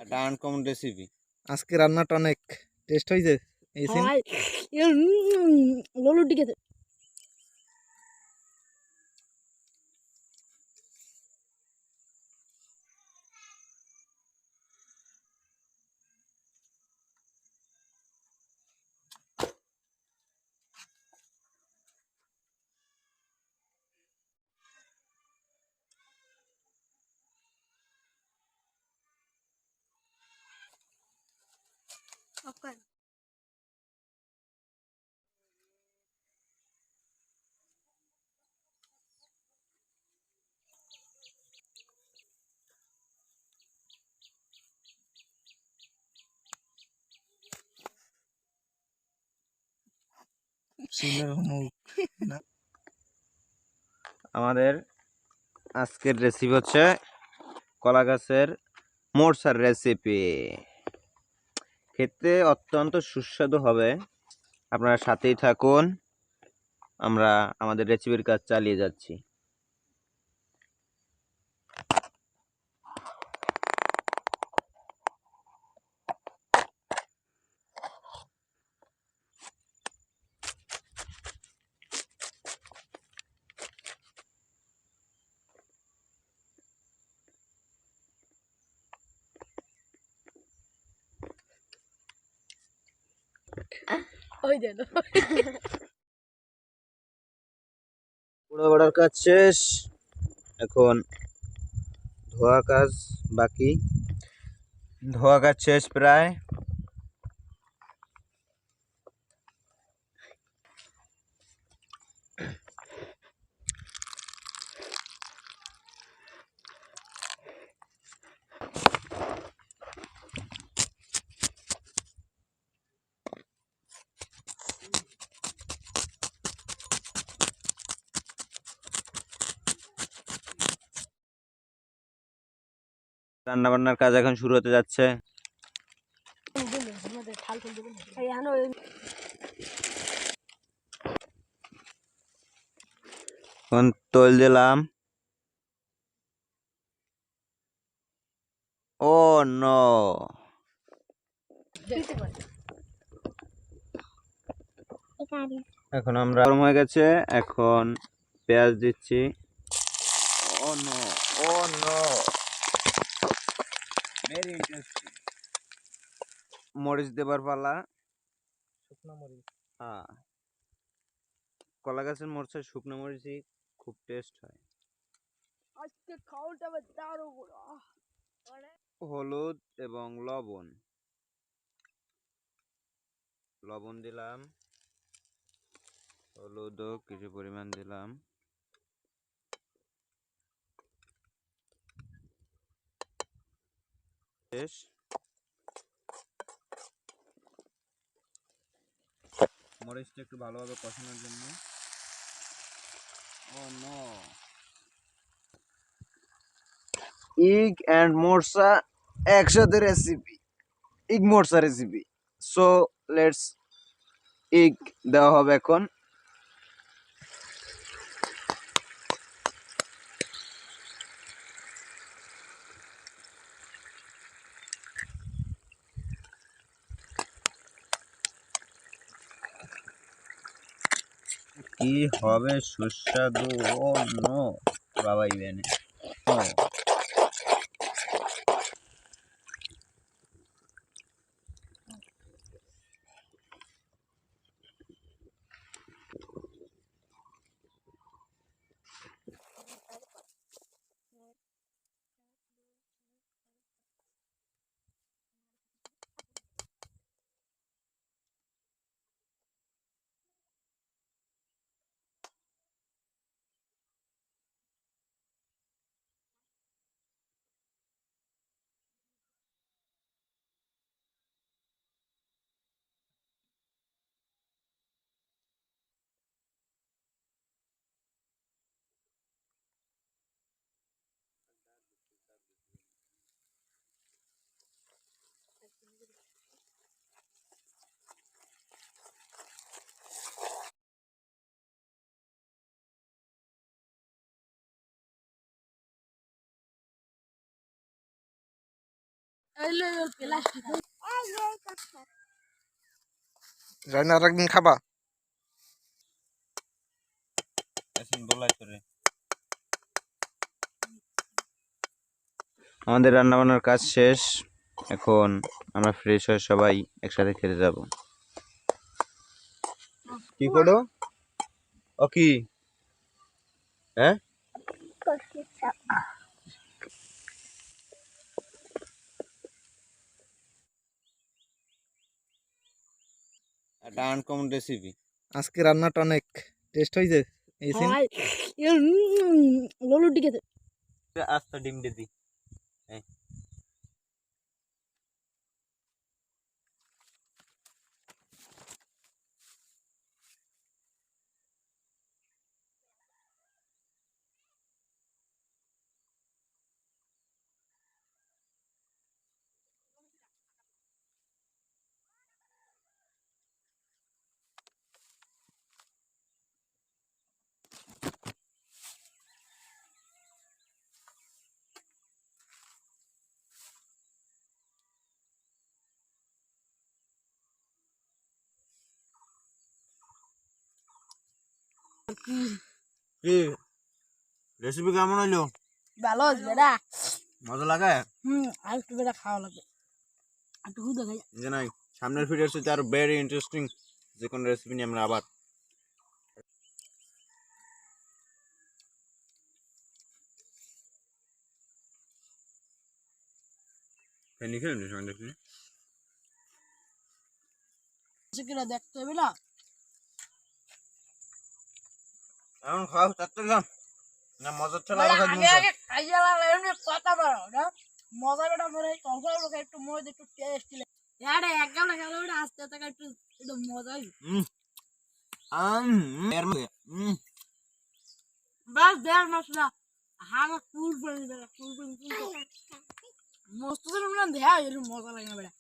একটা uncommon recipe. আজকে রান্নাটা অনেক টেস্ট হয়েছে এই সিন। ললু টিকে Okay. আমাদের আজকের রেসিপি হচ্ছে কলা গাছের মোরসার রেসিপি। খেতে অত্যন্ত সুস্বাদু হবে, আপনারা সাথেই থাকুন। আমরা আমাদের রেসিপির কাজ চালিয়ে যাচ্ছি। ওই দে পুরো বড়ার কাজ শেষ, এখন ধোয়া কাজ বাকি। ধোয়া কাজ শেষ প্রায়। রান্না বান্নার কাজ এখন শুরু হতে যাচ্ছে। এখন তৈল দিলাম। ও নো, এখন আমরা গরম হয়ে গেছে, এখন পেঁয়াজ দিচ্ছি। ও নো, ও নো, ভেরি ইন্টারেস্টিং। মরিচ দেবার পালা। শুকনো মরিচ। হ্যাঁ, কলা গাছের মরিচের শুকনো মরিচই খুব টেস্ট হয়। আজকে খাওয়াটা দারুণ বড়। হলুদ এবং লবণ, লবণ দিলাম, হলুদও কিছু পরিমাণ দিলাম। শেষ। মরিচটা একটু ভালোভাবে কষানোর জন্য। ও নো, ইগ এন্ড মোরসা একসাথে রেসিপি, ইগ মোরসা রেসিপি। সো লেটস ইগ দেওয়া হবে এখন। কি হবে সুস্বাদু। ও নো, বাবাই বেনে। ও এলো প্লাস্টিক জানি আর একদিন খাবা। আমাদের রান্না বান্নার কাজ শেষ। এখন আমরা ফ্রেশ হয়ে সবাই একসাথে খেতে যাব। কি করো? ও কি? হ্যাঁ, একটা আনকমন রেসিপি। আজকে রান্নাটা অনেক টেস্ট হয়েছে এসিন। হাই ললু দিকে আস্তা ডিম দিয়ে দি। কি রেসিপি কেমন হইলো? ভালো আছে বেটা মজা লাগে? আর একটু বেটা খাওয়া লাগবে একটু হুদা খাই যে নাই, সামনের ভিডিওতে আরো ভেরি ইন্টারেস্টিং যে কোনো রেসিপি নিয়ে আমরা আবার ফেনি খেলেন সঙ্গে দেখছি। চিকেন দেখতে হবে না এখন খাও তাড়াতাড়ি খাও, না মজার ছিল বেটা, আরো খাই আগে আগে খাইয়া লাগলে এমনি কথা বলো না মজা বেটা মনে হয় অল্প অল্প খাই, একটু মজা একটু টেস্টি লাগে আরে এক গামলা খেলে বেটা আস্তে আস্তে খাই, একটু একটু মজা হয় এর মধ্যে বাস দেড় মশলা হামা ফুল করে বেটা ফুল করে মস্ত করে মনে দেয়া এর মজা লাগে না বেটা